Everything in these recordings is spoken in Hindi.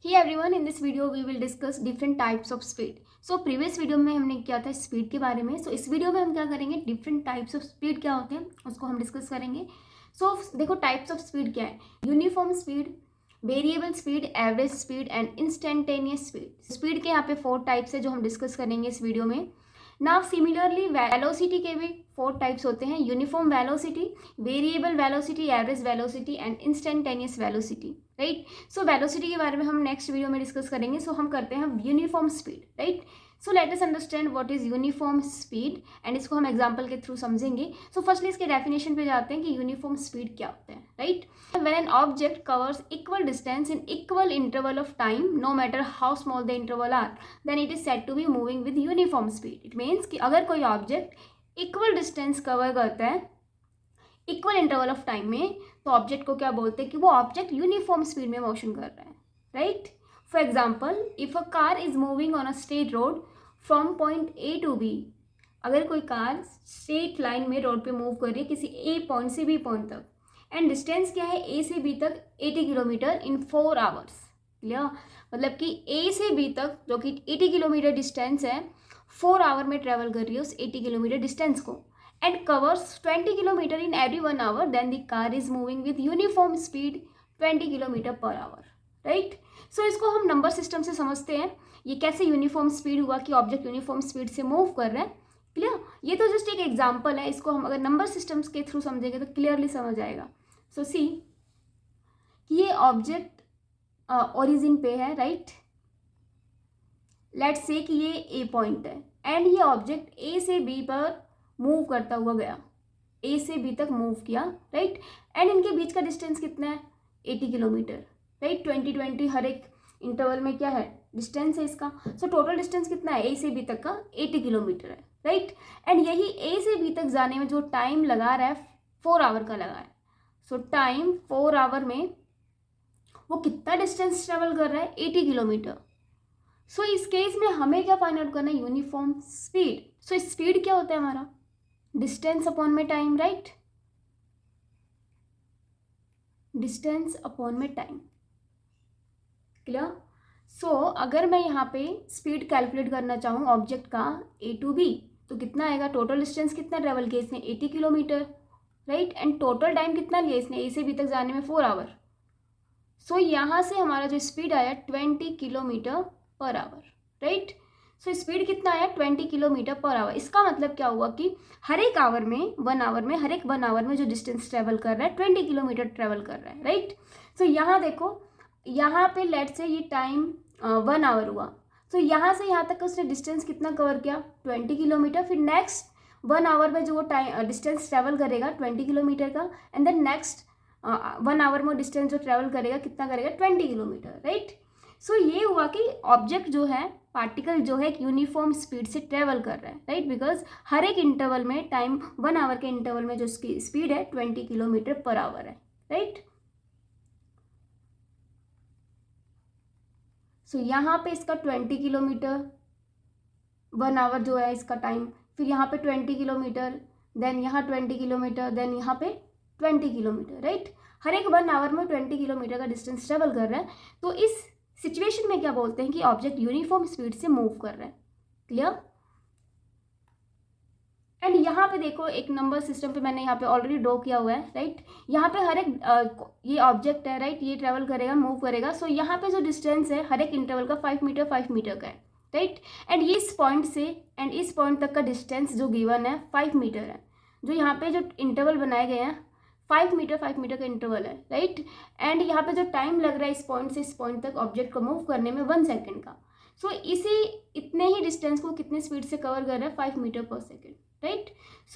Hey everyone, in this video we will discuss different types of speed. So previous video में हमने किया था स्पीड के बारे में. इस वीडियो में हम क्या करेंगे, डिफरेंट टाइप्स ऑफ स्पीड क्या होते हैं उसको हम डिस्कस करेंगे. देखो टाइप्स ऑफ स्पीड क्या है. Uniform speed, variable speed, average speed and instantaneous speed. Speed के यहाँ पे 4 टाइप्स है जो हम डिस्कस करेंगे इस वीडियो में. नाउ सिमिलरली वेलोसिटी के भी 4 टाइप्स होते हैं. Uniform velocity, variable velocity, average velocity and instantaneous velocity. Right. So velocity के बारे में हम नेक्स्ट वीडियो में डिस्कस करेंगे. हम करते हैं uniform speed. Right. So let us understand what is uniform speed and इसको हम एग्जांपल के थ्रू समझेंगे. फर्स्टली इसके डेफिनेशन पे जाते हैं कि यूनिफॉर्म स्पीड क्या होता है. Right. When an object covers equal distance in equal interval of time, no matter how small the interval are, then it is said to be moving with uniform speed. It means कि अगर कोई ऑब्जेक्ट इक्वल डिस्टेंस कवर करता है इक्वल इंटरवल ऑफ टाइम में, तो ऑब्जेक्ट को क्या बोलते हैं कि वो ऑब्जेक्ट यूनिफॉर्म स्पीड में मोशन कर रहा है. Right. For example, if a car is moving on a straight road from point A to B, अगर कोई कार स्ट्रेट लाइन में रोड पे मूव कर रही है किसी ए पॉइंट से बी पॉइंट तक, एंड डिस्टेंस क्या है ए से बी तक 80 किलोमीटर इन 4 आवर्स. क्लियर. मतलब कि ए से बी तक जो कि 80 किलोमीटर डिस्टेंस है 4 आवर में ट्रेवल कर रही है उस 80 किलोमीटर डिस्टेंस को, and covers 20 kilometer in every 1 hour, then the car is moving with uniform speed 20 kilometer per hour. Right. इसको हम नंबर सिस्टम से समझते हैं. ये कैसे यूनिफॉर्म स्पीड हुआ कि ऑब्जेक्ट यूनिफॉर्म स्पीड से मूव कर रहा है. क्लियर. ये तो जस्ट एक एग्जांपल है. इसको हम अगर नंबर सिस्टम्स के थ्रू समझेंगे तो क्लियरली समझ आएगा. सी कि ये ऑब्जेक्ट ओरिजिन पे है. राइट. लेट्स से कि ये ए पॉइंट है एंड ये ऑब्जेक्ट ए से बी पर मूव करता हुआ गया, ए से बी तक मूव किया. राइट. एंड इनके बीच का डिस्टेंस कितना है, 80 किलोमीटर. राइट. 20 हर एक इंटरवल में क्या है, डिस्टेंस है इसका. टोटल डिस्टेंस कितना है ए से बी तक का, 80 किलोमीटर है. राइट. एंड यही ए से बी तक जाने में जो टाइम लगा रहा है 4 आवर का लगा है. टाइम 4 आवर में वो कितना डिस्टेंस ट्रेवल कर रहा है, 80 किलोमीटर. इस केस में हमें क्या फाइंड आउट करना है, यूनिफॉर्म स्पीड. स्पीड क्या होता है हमारा, डिस्टेंस अपॉन में टाइम. राइट. डिस्टेंस अपॉन में टाइम. क्लियर. अगर मैं यहाँ पे स्पीड कैलकुलेट करना चाहूँ ऑब्जेक्ट का ए टू बी, तो कितना आएगा, टोटल डिस्टेंस कितना ट्रेवल किया इसने, 80 kilometre. Right. And total time कितना लिया इसने ए से बी तक जाने में, 4 आवर. यहाँ से हमारा जो स्पीड आया 20 kilometre per hour. Right. Speed कितना आया, 20 किलोमीटर पर आवर. इसका मतलब क्या हुआ कि हर एक आवर में, 1 आवर में, हर एक 1 आवर में जो डिस्टेंस ट्रेवल कर रहा है 20 किलोमीटर ट्रेवल कर रहा है. राइट. यहाँ देखो, यहाँ पे लेट से ये टाइम 1 आवर हुआ. यहाँ से यहाँ तक उसने डिस्टेंस कितना कवर किया, 20 किलोमीटर. फिर नेक्स्ट 1 आवर में जो वो टाइम डिस्टेंस ट्रेवल करेगा 20 किलोमीटर का, एंड देन नेक्स्ट 1 आवर में डिस्टेंस जो ट्रेवल करेगा कितना करेगा, 20 किलोमीटर. राइट. ये हुआ कि ऑब्जेक्ट जो है, पार्टिकल जो है, यूनिफॉर्म स्पीड से ट्रेवल कर रहा है. राइट. बिकॉज हर एक इंटरवल में टाइम 1 आवर के इंटरवल में जो उसकी स्पीड है 20 किलोमीटर पर आवर है. राइट. यहाँ पे इसका 20 किलोमीटर 1 आवर जो है इसका टाइम, फिर यहाँ पे 20 किलोमीटर, देन यहाँ 20 किलोमीटर, देन यहाँ पे 20 किलोमीटर. राइट. हर एक 1 आवर में 20 किलोमीटर का डिस्टेंस ट्रेवल कर रहा है. इस सिचुएशन में क्या बोलते हैं कि ऑब्जेक्ट यूनिफॉर्म स्पीड से मूव कर रहा है. क्लियर. एंड यहाँ पे देखो एक नंबर सिस्टम पे मैंने यहाँ पे ऑलरेडी ड्रॉ किया हुआ है. राइट. यहाँ पे हर एक ये ऑब्जेक्ट है. राइट. ये ट्रेवल करेगा, मूव करेगा. यहाँ पे जो डिस्टेंस है हर एक इंटरवल का 5 मीटर का है. राइट. एंड ये इस पॉइंट से एंड इस पॉइंट तक का डिस्टेंस जो गिवन है 5 मीटर है. जो यहाँ पे जो इंटरवल बनाए गए हैं 5 मीटर का इंटरवल है. राइट. एंड यहाँ पे जो टाइम लग रहा है इस पॉइंट से इस पॉइंट तक ऑब्जेक्ट को मूव करने में 1 सेकेंड का. इसी इतने ही डिस्टेंस को कितने स्पीड से कवर कर रहा है, 5 मीटर पर सेकेंड. राइट.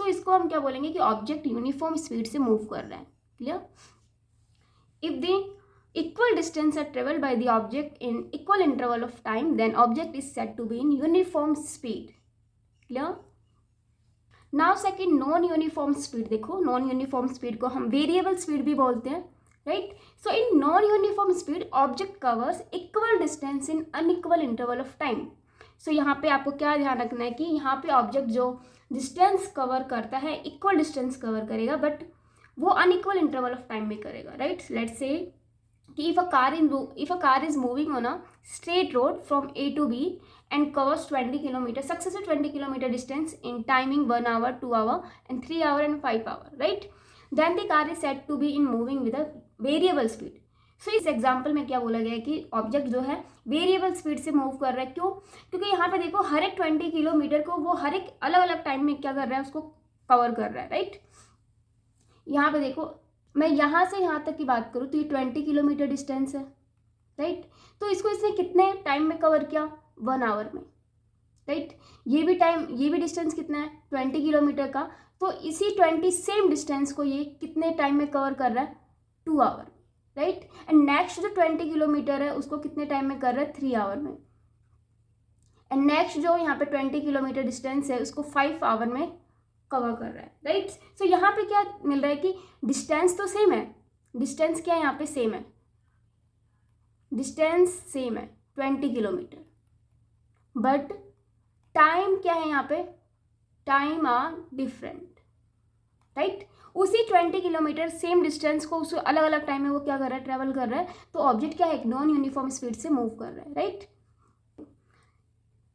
इसको हम क्या बोलेंगे कि ऑब्जेक्ट यूनिफॉर्म स्पीड से मूव कर रहा है. Clear. If the equal distance are travelled by the object in equal interval of time, then object is said to be in uniform speed. Clear. Now second, non uniform speed. देखो नॉन यूनिफॉर्म स्पीड को हम वेरिएबल स्पीड भी बोलते हैं. Right. In non uniform speed object covers equal distance in unequal interval of time. यहाँ पे आपको क्या ध्यान रखना है कि यहाँ पे ऑब्जेक्ट जो डिस्टेंस कवर करता है इक्वल डिस्टेंस कवर करेगा, बट वो अनइक्वल इंटरवल ऑफ टाइम में करेगा. राइट. लेट्स से कि if a car is moving on a straight road from A to B and covers 20 kilometer successive 20 kilometer distance in timing 1 hour, 2 hour and 3 hour and 5 hour, right? Then the car is said to be in moving with a variable speed. सो इस एग्जाम्पल में क्या बोला गया है कि ऑब्जेक्ट जो है वेरिएबल स्पीड से मूव कर रहा है। क्यों? क्योंकि यहाँ पे देखो हर एक 20 किलोमीटर को वो हर एक अलग अलग टाइम में क्या कर रहा है, उसको कवर कर रहा है, राइट? यहाँ पे देखो मैं यहाँ से यहाँ तक की बात करूँ तो ये 20 किलोमीटर डिस्टेंस है, राइट? तो इसको इसने कितने टाइम में कवर किया? 1 आवर में, राइट? ये भी डिस्टेंस कितना है? 20 किलोमीटर का। तो इसी 20 सेम डिस्टेंस को ये कितने टाइम में कवर कर रहा है? 2 आवर, राइट? एंड नेक्स्ट जो 20 किलोमीटर है उसको कितने टाइम में कर रहा है? 3 आवर में। एंड नेक्स्ट जो यहाँ पे 20 किलोमीटर डिस्टेंस है उसको 5 आवर में कवर कर रहा है, राइट? सो यहाँ पे क्या मिल रहा है कि डिस्टेंस तो सेम है। डिस्टेंस क्या है यहाँ पे? सेम है, डिस्टेंस सेम है 20 किलोमीटर, बट टाइम क्या है यहाँ पे? Time are different, right? उसी 20 किलोमीटर सेम डिस्टेंस को उस अलग अलग टाइम में वो क्या कर रहा है? ट्रेवल कर रहा है। तो ऑब्जेक्ट क्या है? एक नॉन यूनिफॉर्म स्पीड से मूव कर रहा है, राइट?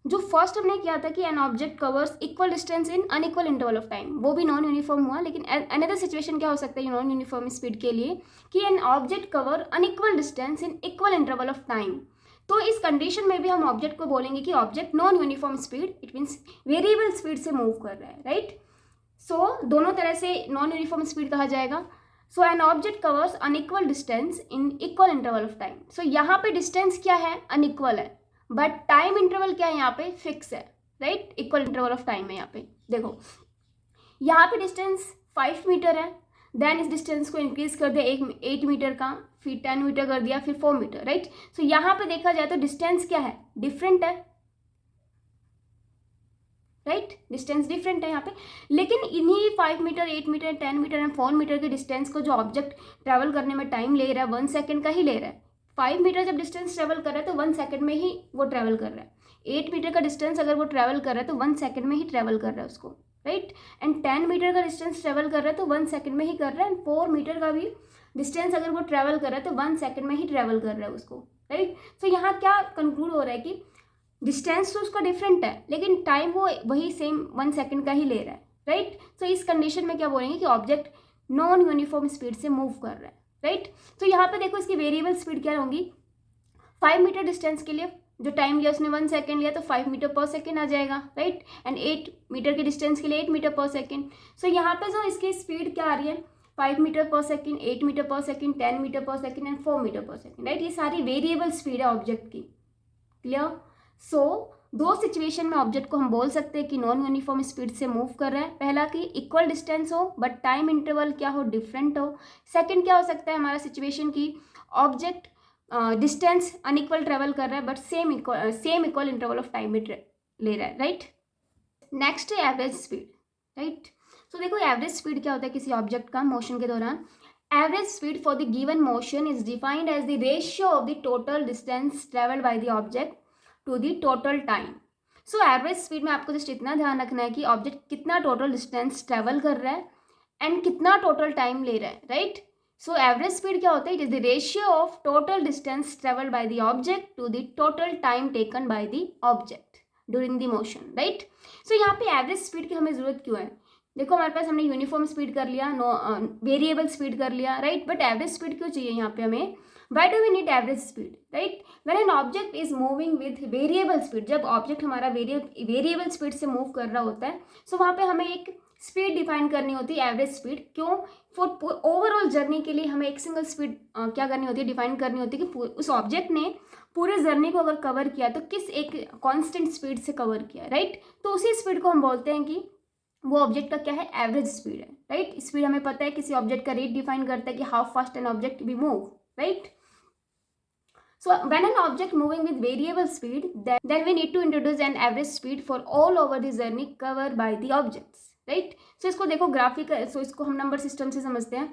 जो फर्स्ट हमने किया था कि N object covers equal distance in unequal interval of time, वो भी नॉन यूनिफॉर्म हुआ। लेकिन अनदर सिचुएशन क्या हो सकता है नॉन यूनिफॉर्म स्पीड के लिए कि an object cover unequal distance in equal interval of time. तो इस कंडीशन में भी हम ऑब्जेक्ट को बोलेंगे कि object non uniform speed, it means variable speed से मूव कर रहा है, राइट? सो दोनों तरह से नॉन यूनिफॉर्म स्पीड कहा जाएगा। So an object covers unequal distance in equal interval of time. So यहाँ पे डिस्टेंस क्या है? अनइक्वल है, बट टाइम इंटरवल क्या है? यहाँ पे फिक्स है, right? Equal interval of time है। यहाँ पे देखो यहाँ पे डिस्टेंस 5 मीटर है, देन इस डिस्टेंस को इंक्रीज कर दिया 8 मीटर का, फिर 10 मीटर कर दिया, फिर 4 मीटर, राइट? सो यहाँ पे देखा जाए तो डिस्टेंस क्या है? डिफरेंट है, राइट? डिस्टेंस डिफरेंट है यहाँ पे। लेकिन इन्हीं 5 metre, 8 metre, 10 metre and 4 metre के डिस्टेंस को जो ऑब्जेक्ट ट्रैवल करने में टाइम ले रहा है 1 सेकेंड का ही ले रहा है। 5 मीटर जब डिस्टेंस ट्रैवल कर रहा है तो 1 सेकेंड में ही वो ट्रैवल कर रहा है। 8 मीटर का डिस्टेंस अगर वो ट्रैवल कर रहा है तो 1 सेकेंड में ही ट्रैवल कर रहा है उसको, राइट? एंड 10 मीटर का डिस्टेंस ट्रैवल कर रहा है तो 1 सेकेंड में ही कर रहा है। एंड 4 मीटर का भी डिस्टेंस अगर वो ट्रैवल कर रहा है तो 1 सेकेंड में ही ट्रैवल कर रहा है उसको, राइट? सो यहाँ क्या कंक्लूड हो रहा है कि डिस्टेंस तो उसका डिफरेंट है लेकिन टाइम वो वही सेम 1 सेकेंड का ही ले रहा है, राइट? सो इस कंडीशन में क्या बोलेंगे कि ऑब्जेक्ट नॉन यूनिफॉर्म स्पीड से मूव कर रहा है, राइट? तो यहाँ पे देखो इसकी वेरिएबल स्पीड क्या होगी? 5 मीटर डिस्टेंस के लिए जो टाइम लिया उसने 1 सेकेंड लिया तो 5 मीटर पर सेकेंड आ जाएगा, राइट? एंड 8 मीटर के डिस्टेंस के लिए 8 मीटर पर सेकेंड। सो यहाँ पे जो इसकी स्पीड क्या आ रही है? 5 मीटर पर सेकेंड, 8 मीटर पर सेकेंड, 10 मीटर पर सेकेंड एंड 4 मीटर पर सेकेंड, राइट? ये सारी वेरिएबल स्पीड है ऑब्जेक्ट की, क्लियर? सो दो सिचुएशन में ऑब्जेक्ट को हम बोल सकते हैं कि नॉन यूनिफॉर्म स्पीड से मूव कर रहा है। पहला कि इक्वल डिस्टेंस हो बट टाइम इंटरवल क्या हो? डिफरेंट हो। सेकंड क्या हो सकता है हमारा सिचुएशन की ऑब्जेक्ट डिस्टेंस अनइक्वल ट्रेवल कर रहा है but same equal interval of time में ले रहा है, राइट? नेक्स्ट है एवरेज स्पीड, राइट? सो देखो एवरेज स्पीड क्या होता है किसी ऑब्जेक्ट का मोशन के दौरान। Average speed for the given motion is defined as the ratio of the total distance travelled by the object to the total time. So average speed में आपको जस्ट इतना ध्यान रखना है कि ऑब्जेक्ट कितना टोटल डिस्टेंस ट्रेवल कर रहा है एंड कितना टोटल टाइम ले रहा है, राइट? सो एवरेज स्पीड क्या होता है? It is the ratio of total distance travelled by the object to the total time taken by the object during the motion, right? So यहाँ पे एवरेज स्पीड की हमें जरूरत क्यों है? देखो हमारे पास हमने यूनिफॉर्म स्पीड कर लिया, वेरिएबल स्पीड कर लिया, राइट? बट एवरेज स्पीड क्यों चाहिए यहाँ पे हमें? Why do we need average speed, right? When an object is moving with variable speed, जब ऑब्जेक्ट हमारा वेरिएबल स्पीड से मूव कर रहा होता है सो वहाँ पे हमें एक स्पीड डिफाइन करनी होती है, एवरेज स्पीड। क्यों? फॉर ओवरऑल जर्नी के लिए हमें एक सिंगल स्पीड क्या करनी होती है? डिफाइन करनी होती है कि उस ऑब्जेक्ट ने पूरे जर्नी को अगर कवर किया तो किस एक कॉन्स्टेंट स्पीड से कवर किया, राइट? तो उसी स्पीड को हम बोलते हैं कि वो ऑब्जेक्ट का क्या है? एवरेज स्पीड है, राइट? स्पीड हमें पता है किसी ऑब्जेक्ट का रेट डिफाइन करता है कि how fast an object be move, right? So when an object moving with variable speed, then we need to introduce an average speed for all over the journey covered by the objects, right? So इसको देखो ग्राफिक, so इसको हम नंबर सिस्टम से समझते हैं।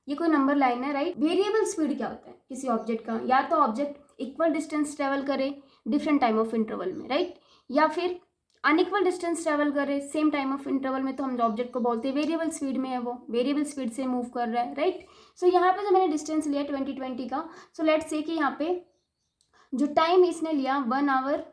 ये कोई नंबर लाइन है, राइट? वेरिएबल स्पीड क्या होता है किसी ऑब्जेक्ट का? या तो ऑब्जेक्ट इक्वल डिस्टेंस ट्रेवल करे डिफरेंट टाइम ऑफ इंटरवल में, राइट? या फिर अनइक्वल डिस्टेंस ट्रेवल करे सेम टाइम ऑफ इंटरवल में, तो हम ऑब्जेक्ट को बोलते हैं वेरिएबल स्पीड में है, वो वेरिएबल स्पीड से मूव कर रहा है, राइट। सो यहाँ पे जो मैंने डिस्टेंस लिया 2020 का, सो लेट्स से कि यहाँ पे जो टाइम इसने लिया 1 आवर,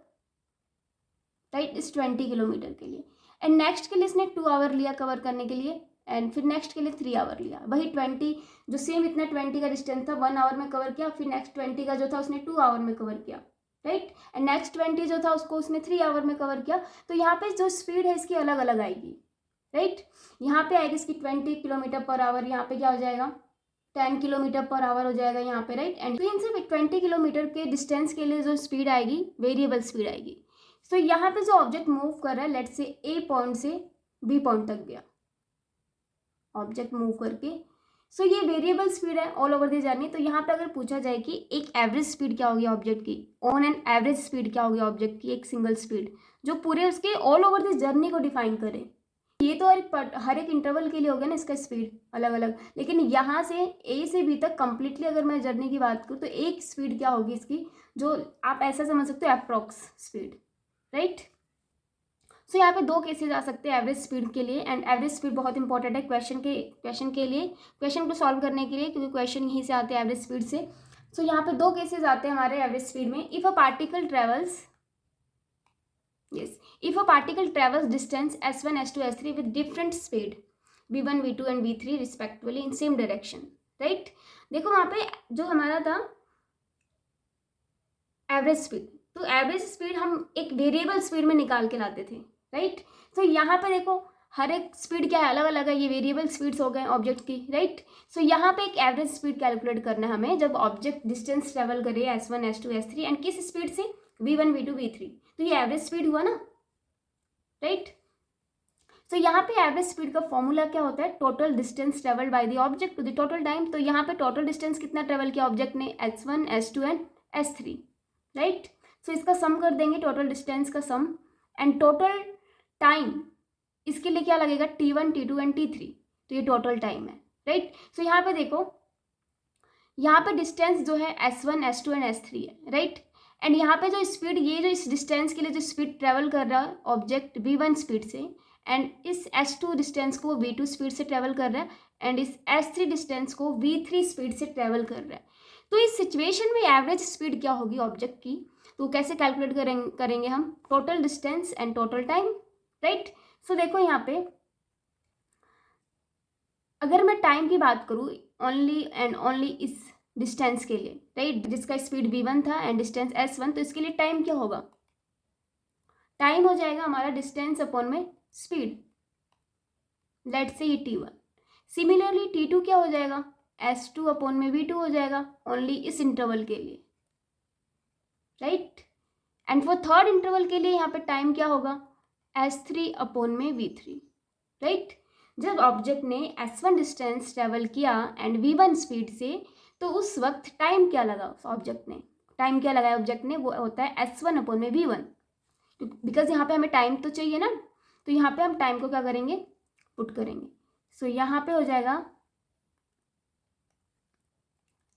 राइट, इस 20 किलोमीटर के लिए, एंड नेक्स्ट के लिए इसने 2 आवर लिया कवर करने के लिए, एंड फिर नेक्स्ट के लिए 3 आवर लिया, वही 20 जो सेम इतना 20 का डिस्टेंस था 1 आवर में कवर किया, फिर नेक्स्ट 20 का जो था उसने 2 आवर में कवर किया, राइट, एंड नेक्स्ट 20 जो था उसको उसने 3 आवर में कवर किया। तो यहाँ पे जो स्पीड है इसकी अलग अलग आएगी, राइट। यहाँ पे आएगी इसकी 20 किलोमीटर पर आवर, यहाँ पे क्या हो जाएगा 10 किलोमीटर पर आवर हो जाएगा यहाँ पे, राइट। एंड तो इनसे 20 किलोमीटर के डिस्टेंस के लिए जो स्पीड आएगी वेरिएबल स्पीड आएगी। सो यहाँ पे जो ऑब्जेक्ट मूव कर रहा है, लेट से ए पॉइंट से बी पॉइंट तक गया ऑब्जेक्ट मूव करके, सो ये वेरिएबल स्पीड है ऑल ओवर द जर्नी। तो यहाँ पे अगर पूछा जाए कि एक एवरेज स्पीड क्या होगी ऑब्जेक्ट की, ऑन एन एवरेज स्पीड क्या होगी ऑब्जेक्ट की, एक सिंगल स्पीड जो पूरे उसके ऑल ओवर द जर्नी को डिफाइन करे। ये तो हर एक इंटरवल के लिए हो गया ना इसका स्पीड अलग अलग, लेकिन यहाँ से ए से बी तक कंप्लीटली अगर मैं जर्नी की बात करूँ तो एक स्पीड क्या होगी इसकी, जो आप ऐसा समझ सकते हो अप्रॉक्स स्पीड, राइट। सो यहाँ पे दो केसेस आ सकते हैं एवरेज स्पीड के लिए, एंड एवरेज स्पीड बहुत इंपॉर्टेंट है क्वेश्चन के लिए, क्वेश्चन को सॉल्व करने के लिए, क्योंकि क्वेश्चन यहीं से आते हैं एवरेज स्पीड से। सो यहाँ पे दो केसेस आते हैं हमारे एवरेज स्पीड में। If a particle travels distance s1 s2 s3 with different speed v1 v2 and v3 respectively in same direction, right। देखो वहाँ पे जो हमारा था एवरेज स्पीड, तो एवरेज स्पीड हम एक वेरिएबल स्पीड में निकाल के लाते थे, राइट। तो यहाँ पे देखो हर एक स्पीड क्या है अलग अलग है, ये वेरिएबल स्पीड्स हो गए ऑब्जेक्ट की, राइट। सो यहाँ पे एक एवरेज स्पीड कैलकुलेट करना है हमें जब ऑब्जेक्ट डिस्टेंस ट्रेवल करे s1 s2 s3 एंड किस स्पीड से v1 v2 v3, तो ये एवरेज स्पीड हुआ ना, राइट। सो यहाँ पे एवरेज स्पीड का फॉर्मूला क्या होता है, total distance travelled by the object to the total time. तो यहाँ पे टोटल डिस्टेंस कितना ट्रेवल किया ऑब्जेक्ट ने, s1 s2 and s3, right. सो इसका सम कर देंगे, टोटल डिस्टेंस का सम, एंड टोटल टाइम इसके लिए क्या लगेगा t1 t2 एंड t3, तो ये टोटल टाइम है, राइट। सो यहाँ पे देखो यहाँ पे डिस्टेंस जो है s1 s2 एंड s3 है, राइट। एंड यहाँ पे जो स्पीड, ये जो इस डिस्टेंस के लिए जो स्पीड ट्रेवल कर रहा है ऑब्जेक्ट v1 स्पीड से, एंड इस s2 डिस्टेंस को v2 स्पीड से ट्रेवल कर रहा है, एंड इस s3 डिस्टेंस को v3 स्पीड से ट्रेवल कर रहा है। तो इस सिचुएशन में एवरेज स्पीड क्या होगी ऑब्जेक्ट की, तो कैसे कैलकुलेट करेंगे हम, total distance and total time, right. So देखो यहाँ पे अगर मैं टाइम की बात करूँ ओनली एंड ओनली इस डिस्टेंस के लिए, राइट, जिसका स्पीड v1 था एंड डिस्टेंस s1, तो इसके लिए टाइम क्या होगा, टाइम हो जाएगा हमारा डिस्टेंस अपॉन में स्पीड, लेट से ये t1। सिमिलरली t2 क्या हो जाएगा, s2 अपॉन में v2 हो जाएगा ओनली इस इंटरवल के लिए, right. And for third interval के लिए यहाँ पे टाइम क्या होगा, s3 अपॉन में v3, राइट। जब ऑब्जेक्ट ने s1 डिस्टेंस ट्रेवल किया एंड v1 स्पीड से, तो उस वक्त टाइम क्या लगा उस ऑब्जेक्ट ने, टाइम क्या लगाया ऑब्जेक्ट ने, वो होता है s1 अपॉन में v1, बिकॉज यहाँ पे हमें टाइम तो चाहिए ना, तो यहाँ पे हम टाइम को क्या करेंगे पुट करेंगे। सो यहाँ पे हो जाएगा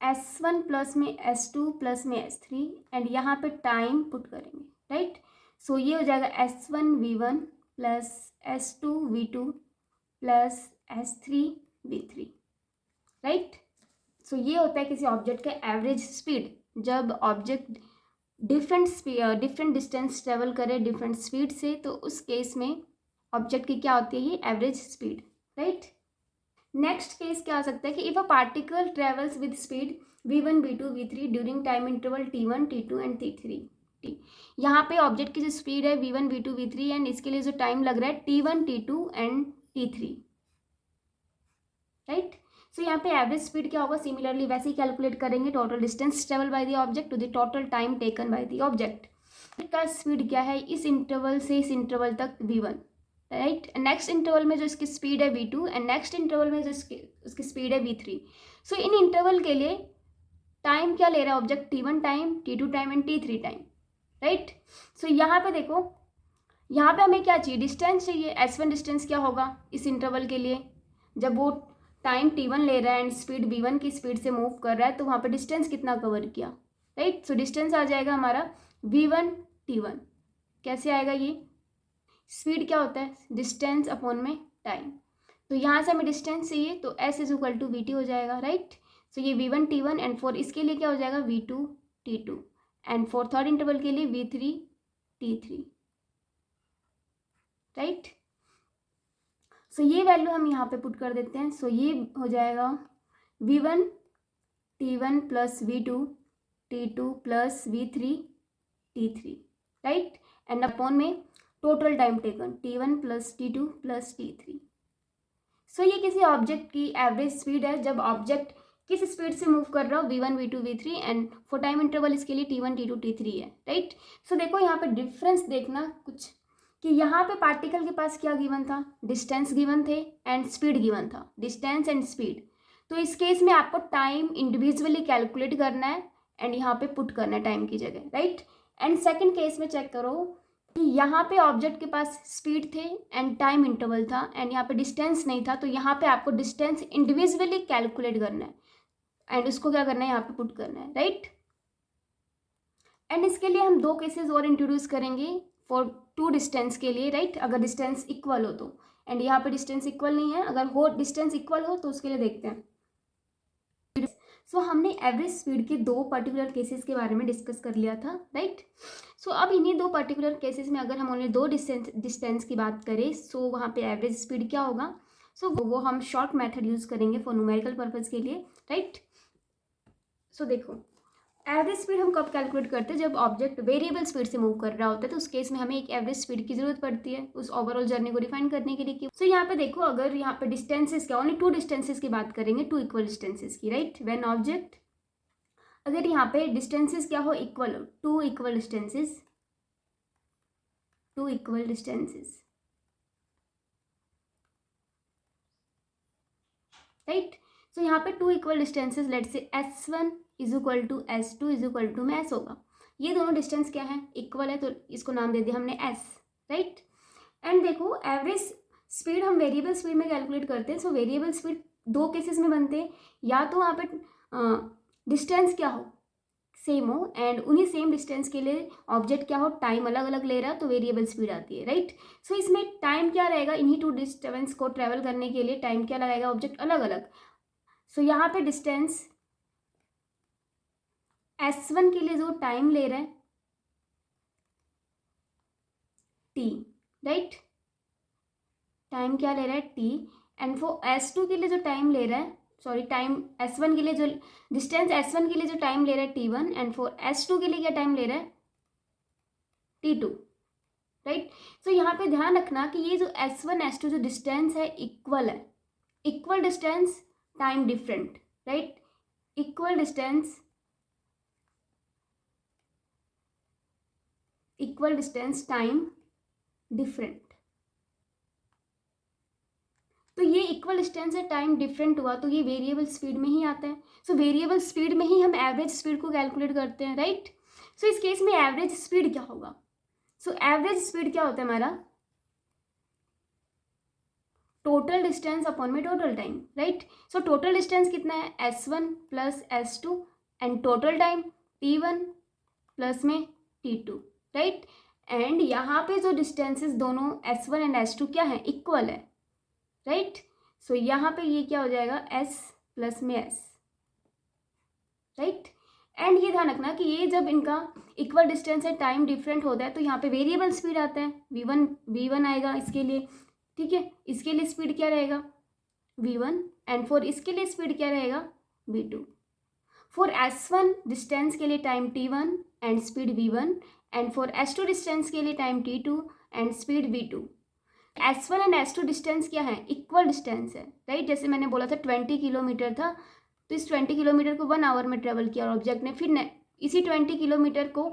s1 प्लस में s2 प्लस में s3, एंड यहाँ पे टाइम पुट करेंगे, राइट। सो ये हो जाएगा s1 v1 plus s2 v2 plus s3 v3, right. सो ये होता है किसी ऑब्जेक्ट का एवरेज स्पीड, जब ऑब्जेक्ट डिफरेंट डिस्टेंस ट्रेवल करे डिफरेंट स्पीड से, तो उस केस में ऑब्जेक्ट की क्या होती है ये average speed, right. Next case क्या आ सकता है कि if a particle travels with speed v1 v2 v3 during time interval t1 t2 and t3। यहाँ पे ऑब्जेक्ट की जो स्पीड है v1 v2 v3 एंड इसके लिए जो टाइम लग रहा है t1 t2 and t3, right. So यहाँ पे एवरेज स्पीड क्या होगा, सिमिलरली वैसे ही कैलकुलेट करेंगे, total distance travel by the object to the total time taken by the object का स्पीड क्या है इस इंटरवल से इस इंटरवल तक v1, राइट। नेक्स्ट इंटरवल में जो इसकी स्पीड है v2 एंड नेक्स्ट इंटरवल में जो उसकी स्पीड है v3। सो इन इंटरवल के लिए टाइम क्या ले रहा है object, t1 time t2 time and t3 time, right. So यहाँ पे देखो यहाँ पे हमें क्या चाहिए, डिस्टेंस चाहिए, s1 डिस्टेंस क्या होगा इस इंटरवल के लिए, जब वो टाइम t1 ले रहा है एंड स्पीड v1 की स्पीड से मूव कर रहा है, तो वहाँ पे डिस्टेंस कितना कवर किया, राइट। सो डिस्टेंस आ जाएगा हमारा v1 t1, कैसे आएगा ये, स्पीड क्या होता है, डिस्टेंस अपॉन में टाइम। तो यहाँ से हमें डिस्टेंस चाहिए तो s is equal to V T हो जाएगा, राइट। सो ये v1 t1 एंड फॉर इसके लिए क्या हो जाएगा v2 t2 and for third interval के लिए v3 t3, राइट। सो ये वैल्यू हम यहाँ पे पुट कर देते हैं। सो ये हो जाएगा v1 t1 plus v2 t2 plus v3 t3, right. And upon में total time taken t1 plus t2 plus t3। So ये किसी ऑब्जेक्ट की एवरेज स्पीड है जब ऑब्जेक्ट किस स्पीड से मूव कर रहा हो, v1 v2 v3 and for time interval इसके लिए t1 t2 t3 है, राइट। सो देखो यहाँ पे डिफरेंस देखना कुछ कि यहाँ पे पार्टिकल के पास क्या गिवन था, डिस्टेंस गिवन थे एंड स्पीड गिवन था, डिस्टेंस एंड स्पीड। तो इस केस में आपको टाइम इंडिविजुअली कैलकुलेट करना है एंड यहाँ पे पुट करना है टाइम की जगह, राइट। एंड सेकेंड केस में चेक करो कि यहाँ पे ऑब्जेक्ट के पास स्पीड थे एंड टाइम इंटरवल था एंड यहाँ पे डिस्टेंस नहीं था, तो यहाँ पे आपको डिस्टेंस इंडिविजुअली कैलकुलेट करना है एंड उसको क्या करना है, यहाँ पे पुट करना है, राइट। एंड इसके लिए हम दो केसेस और इंट्रोड्यूस करेंगे फॉर टू डिस्टेंस के लिए, राइट। अगर डिस्टेंस इक्वल हो तो, एंड यहाँ पे डिस्टेंस इक्वल नहीं है, अगर हो डिस्टेंस इक्वल हो तो उसके लिए देखते हैं। सो हमने एवरेज स्पीड के दो पर्टिकुलर केसेस के बारे में डिस्कस कर लिया था, राइट। सो अब इन्हीं दो पर्टिकुलर केसेस में अगर हम उन्हें दो डिस्टेंस की बात करें, सो वहाँ पे एवरेज स्पीड क्या होगा, सो वो हम शॉर्ट मेथड यूज़ करेंगे फॉर न्यूमेरिकल पर्पज़ के लिए, राइट। सो देखो एवरेज स्पीड हम कब कैलकुलेट करते हैं, जब ऑब्जेक्ट वेरिएबल स्पीड से मूव कर रहा होता है, तो उस केस में हमें एक एवरेज स्पीड की जरूरत पड़ती है उस ओवरऑल जर्नी को डिफाइन करने के लिए। सो यहाँ पे देखो, अगर यहाँ पे डिस्टेंसेस क्या, ओनली टू डिस्टेंसेस की बात करेंगे, टू इक्वल डिस्टेंसेस की, राइट। व्हेन ऑब्जेक्ट, अगर यहाँ पे डिस्टेंसेस क्या हो, इक्वल हो, two equal distances, two equal distances, right. So यहाँ पे two equal distances, let say s1 is equal to s2 is equal to में s होगा। ये दोनों डिस्टेंस क्या है, इक्वल है, तो इसको नाम दे दिया हमने s, राइट। एंड देखो एवरेज स्पीड हम वेरिएबल स्पीड में कैलकुलेट करते हैं। सो वेरिएबल स्पीड दो केसेस में बनते हैं, या तो वहाँ पे डिस्टेंस क्या हो, सेम हो, एंड उन्हीं सेम डिस्टेंस के लिए ऑब्जेक्ट क्या हो, टाइम अलग अलग ले रहा है, तो वेरिएबल स्पीड आती है, राइट। सो इसमें टाइम क्या रहेगा, इन्हीं टू डिस्टेंस को ट्रेवल करने के लिए टाइम क्या लगाएगा ऑब्जेक्ट, अलग अलग। सो यहाँ पे डिस्टेंस s1 के लिए जो टाइम ले रहा है t, राइट, टाइम क्या ले रहा है t, एंड फॉर s2 के लिए जो टाइम ले रहा है, सॉरी टाइम s1 के लिए जो डिस्टेंस s1 के लिए जो टाइम ले रहा है t1 एंड फॉर s2 के लिए क्या टाइम ले रहा है t2, राइट। सो यहाँ पे ध्यान रखना कि ये जो s1 s2 जो डिस्टेंस है इक्वल है, equal distance time different, right, equal distance, equal distance time different. तो ये इक्वल डिस्टेंस है, टाइम डिफरेंट हुआ, तो ये वेरिएबल स्पीड में ही आता है। सो वेरिएबल स्पीड में ही हम एवरेज स्पीड को कैलकुलेट करते हैं, राइट। सो इस केस में एवरेज स्पीड क्या होगा, सो एवरेज स्पीड क्या होता है हमारा, टोटल डिस्टेंस अपॉन में total time, right. So total distance कितना है, s1 plus s2 and total time t1 plus में t2, राइट। एंड यहाँ पे जो डिस्टेंसेस दोनों s1 एंड s2 क्या है, इक्वल है, राइट। सो यहाँ पे ये क्या हो जाएगा, s प्लस में s, राइट। एंड ये ध्यान रखना कि ये जब इनका इक्वल डिस्टेंस है, टाइम डिफरेंट होता है, तो यहाँ पे वेरिएबल स्पीड आता है, v1 आएगा इसके लिए, ठीक है। इसके लिए स्पीड क्या रहेगा v1 एंड फॉर इसके लिए स्पीड क्या रहेगा v2। फॉर s1 डिस्टेंस के लिए time t1 and speed v1 and for s2 distance के लिए time t2 and speed v2। s1 and s2 distance क्या है, इक्वल डिस्टेंस है, राइट। जैसे मैंने बोला था 20 किलोमीटर था, तो इस 20 किलोमीटर को 1 आवर में ट्रेवल किया और ऑब्जेक्ट ने फिर इसी 20 किलोमीटर को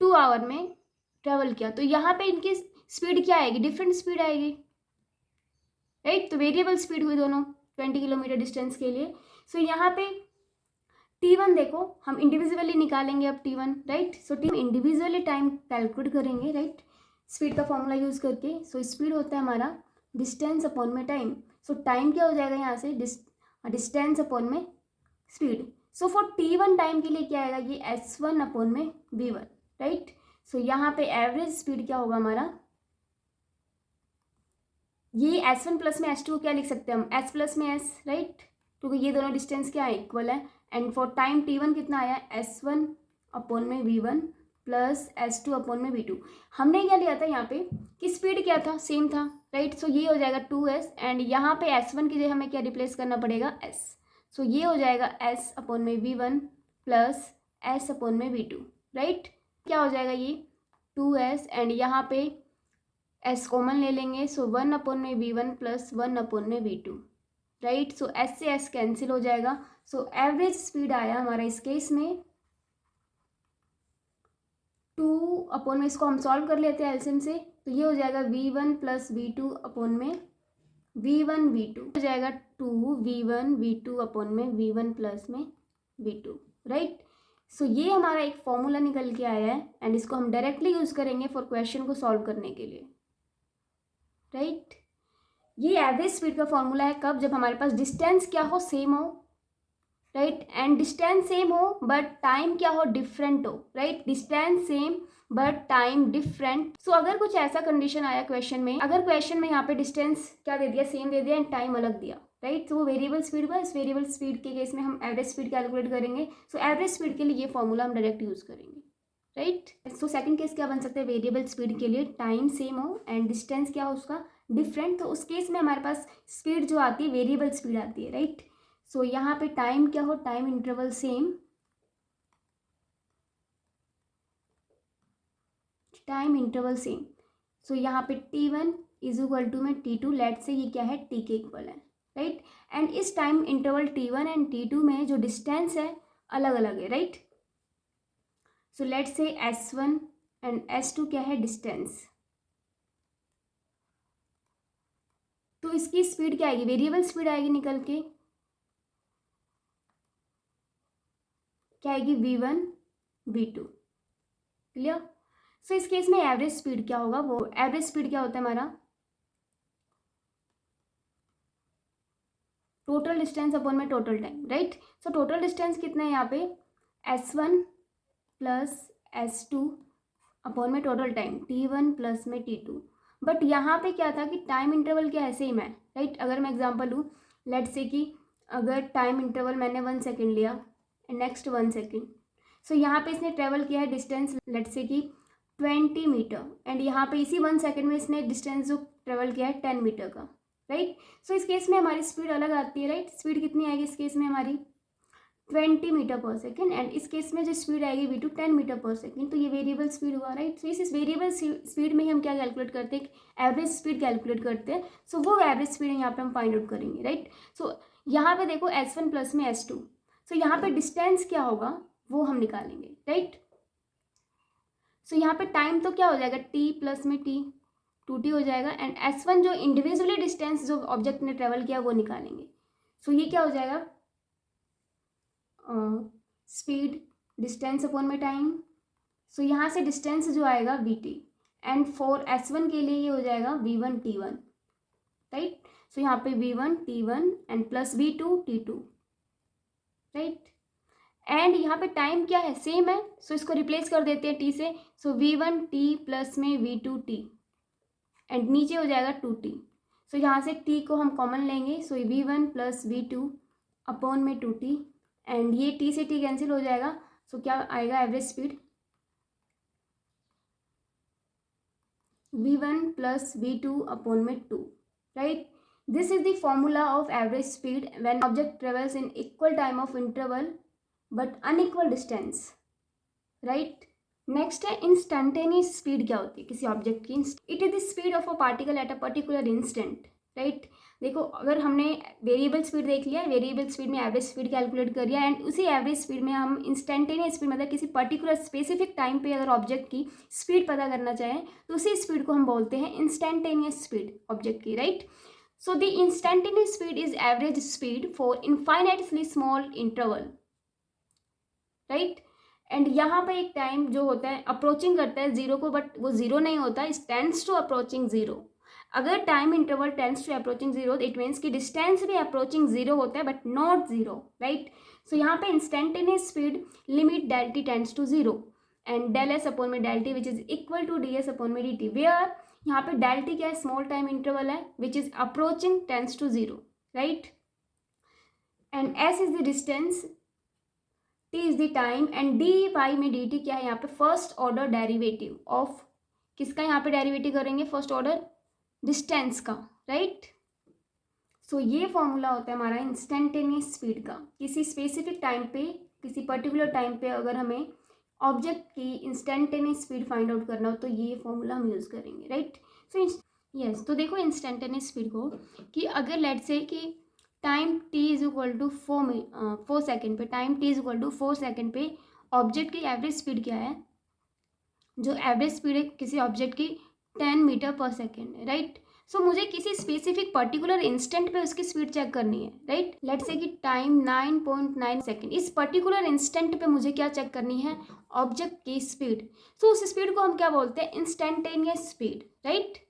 2 आवर में ट्रेवल किया, तो यहाँ पे इनकी स्पीड क्या आएगी, डिफरेंट स्पीड आएगी, राइट। तो वेरिएबल स्पीड हुई दोनों 20 किलोमीटर डिस्टेंस के लिए। सो यहाँ पे t1 देखो हम इंडिविजुअली निकालेंगे अब t1, राइट। सो इंडिविजुअली टाइम कैलकुलेट करेंगे, राइट, स्पीड का फॉर्मूला यूज करके। सो स्पीड होता है हमारा डिस्टेंस अपॉन में टाइम। सो टाइम क्या हो जाएगा यहाँ से, डिस्टेंस अपॉन में speed. So for t1 time के लिए क्या आएगा, ये s1 अपॉन में v1, राइट। सो यहाँ पे एवरेज स्पीड क्या होगा हमारा ये S1 प्लस में S2 को क्या लिख सकते हैं हम, S प्लस में S, राइट, क्योंकि ये दोनों डिस्टेंस क्या है, इक्वल है। एंड फॉर टाइम T1 कितना आया, S1 अपॉन में V1 प्लस S2 अपॉन में V2। हमने क्या लिया था यहाँ पे कि स्पीड क्या था, सेम था, राइट। सो ये हो जाएगा 2S एंड यहाँ पे S1 की जगह हमें क्या रिप्लेस करना पड़ेगा, S। सो ये हो जाएगा S अपॉन में V1 प्लस S अपॉन में V2, राइट। क्या हो जाएगा ये 2S एंड यहाँ पे S कॉमन ले लेंगे, सो 1 अपॉन में V1 प्लस 1 अपॉन में V2, राइट। सो S से S कैंसिल हो जाएगा। सो एवरेज स्पीड आया हमारा इस केस में 2 अपॉन में, इसको हम सॉल्व कर लेते हैं एलसीएम से, तो ये हो जाएगा V1 प्लस V2 अपॉन में V1 V2, हो जाएगा 2 V1 V2 अपॉन में V1 प्लस में V2, राइट। सो ये हमारा एक फॉर्मूला निकल के आया है एंड इसको हम डायरेक्टली यूज करेंगे फॉर क्वेश्चन को सॉल्व करने के लिए, राइट। ये एवरेज स्पीड का फॉर्मूला है कब, जब हमारे पास डिस्टेंस क्या हो, सेम हो, राइट, एंड डिस्टेंस सेम हो बट टाइम क्या हो, डिफरेंट हो, right. Distance same but time different. So अगर कुछ ऐसा कंडीशन आया क्वेश्चन में, अगर क्वेश्चन में यहाँ पे डिस्टेंस क्या दे दिया, सेम दे दिया एंड टाइम अलग दिया, राइट, तो वो वेरिएबल स्पीड हुआ। इस वेरिएबल स्पीड के केस में हम एवरेज स्पीड कैलकुलेट करेंगे। सो एवरेज स्पीड के लिए ये फॉर्मूला हम डायरेक्ट यूज करेंगे, राइट। सो सेकंड केस क्या बन सकता है, वेरिएबल स्पीड के लिए टाइम सेम हो एंड डिस्टेंस क्या हो उसका, डिफरेंट। तो उस केस में हमारे पास स्पीड जो आती है वेरिएबल स्पीड आती है, राइट। सो यहाँ पे टाइम क्या हो, time interval same, time interval same. So यहाँ पे T1 इज इक्वल टू में T2, लेट से ये क्या है, T के इक्वल है, राइट। एंड इस time interval T1 and T2 में जो डिस्टेंस है अलग अलग है, right. So let say S1 and S2 क्या है, डिस्टेंस। तो इसकी स्पीड क्या आएगी, वेरिएबल स्पीड आएगी निकल के, क्या आएगी, V1 V2, क्लियर। सो इस केस में एवरेज स्पीड क्या होगा, वो एवरेज स्पीड क्या होता है हमारा, टोटल डिस्टेंस अपॉन में total time, right. So total distance कितना है यहाँ पे, S1 प्लस S2 अपॉन में टोटल टाइम T1 प्लस में T2। बट यहाँ पे क्या था कि टाइम इंटरवल क्या है, सेम है, राइट। अगर मैं एग्जांपल लूँ, लेट से कि अगर टाइम इंटरवल मैंने 1 सेकेंड लिया एंड नेक्स्ट 1 सेकेंड, सो यहाँ पे इसने ट्रेवल किया है डिस्टेंस लेट से कि 20 मीटर एंड यहाँ पे इसी 1 सेकेंड में इसने डिस्टेंस जो ट्रेवल किया है 10 मीटर का, राइट। सो इस केस में हमारी स्पीड अलग आती है, राइट। स्पीड कितनी आएगी इस केस में हमारी 20 मीटर पर सेकेंड एंड इस केस में जो स्पीड आएगी V2 10 मीटर पर सेकेंड। तो ये वेरिएबल स्पीड हुआ, राइट। सो इस वेरिएबल स्पीड में ही हम क्या कैलकुलेट करते हैं, एवरेज स्पीड कैलकुलेट करते हैं। सो वो एवरेज स्पीड यहाँ पे हम फाइंड आउट करेंगे, राइट। सो यहाँ पे देखो S1 प्लस में S2, सो यहाँ पे डिस्टेंस क्या होगा वो हम निकालेंगे, राइट। सो यहाँ पे टाइम तो क्या हो जाएगा, T प्लस में T 2T हो जाएगा एंड S1 जो इंडिविजुअली डिस्टेंस जो ऑब्जेक्ट ने ट्रेवल किया वो निकालेंगे। सो ये क्या हो जाएगा, स्पीड डिस्टेंस अपॉन में टाइम। सो यहाँ से डिस्टेंस जो आएगा VT एंड फॉर S1 के लिए ये हो जाएगा V1 T1, राइट। सो यहाँ पे V1 T1 and plus V2 T2, right. And यहाँ पे टाइम क्या है, सेम है, सो इसको रिप्लेस कर देते हैं T से। सो V1 T प्लस में V2 T एंड नीचे हो जाएगा 2T। सो यहाँ से T को हम कॉमन लेंगे, सो V1 प्लस V2 अपॉन में 2T एंड ये T से T कैंसिल हो जाएगा। सो क्या आएगा, average speed V1 plus V2 upon में 2, right. This is the formula of average speed when object travels in equal time of interval but unequal distance, right. Next है इंस्टेंटेनियस स्पीड। क्या होती है किसी ऑब्जेक्ट की, it is the speed of a particle at a particular instant, right. देखो अगर हमने वेरिएबल स्पीड देख लिया, वेरिएबल स्पीड में एवरेज स्पीड कैलकुलेट कर लिया एंड उसी एवरेज स्पीड में हम इंस्टेंटेनियस स्पीड मतलब किसी पर्टिकुलर स्पेसिफिक टाइम पे अगर ऑब्जेक्ट की स्पीड पता करना चाहें तो उसी स्पीड को हम बोलते हैं इंस्टेंटेनियस स्पीड ऑब्जेक्ट की, right. So the instantaneous speed is average speed for infinitely small interval, right. And यहाँ पे एक टाइम जो होता है अप्रोचिंग करता है जीरो को, बट वो जीरो नहीं होता, it tends to approaching zero. अगर time interval tends to approaching zero it means कि डिस्टेंस भी अप्रोचिंग जीरो होता है but not zero, right. So यहाँ पे instantaneous speed limit del t tends to zero and del s upon में del t which is equal to d s upon में डी टी, वेयर यहाँ पे डेल टी क्या है, स्मॉल टाइम इंटरवल है which is approaching tends to zero, right. And S is the distance, T is the time, and D Y में डी टी क्या है यहाँ पे, फर्स्ट ऑर्डर डेरिवेटिव ऑफ किसका यहाँ पे डेरिवेटिव करेंगे, फर्स्ट ऑर्डर डिस्टेंस का, राइट। सो ये फॉर्मूला होता है हमारा इंस्टेंटेनियस स्पीड का। किसी स्पेसिफिक टाइम पे, किसी पर्टिकुलर टाइम पे अगर हमें ऑब्जेक्ट की इंस्टेंटेनियस स्पीड फाइंड आउट करना हो तो ये फॉर्मूला हम यूज़ करेंगे, राइट। सो यस, तो देखो इंस्टेंटेनियस स्पीड को कि अगर लेट से कि time t is equal to 4 second पे, time t is equal to 4 second पे ऑब्जेक्ट की एवरेज स्पीड क्या है, जो एवरेज स्पीड है किसी ऑब्जेक्ट की 10 मीटर पर सेकेंड है, राइट। सो मुझे किसी स्पेसिफिक पर्टिकुलर इंस्टेंट पे उसकी स्पीड चेक करनी है, राइट। लेट्स से कि टाइम 9.9 सेकेंड, इस पर्टिकुलर इंस्टेंट पे मुझे क्या चेक करनी है, ऑब्जेक्ट की स्पीड। सो उस स्पीड को हम क्या बोलते हैं, इंस्टेंटेनियस स्पीड, राइट।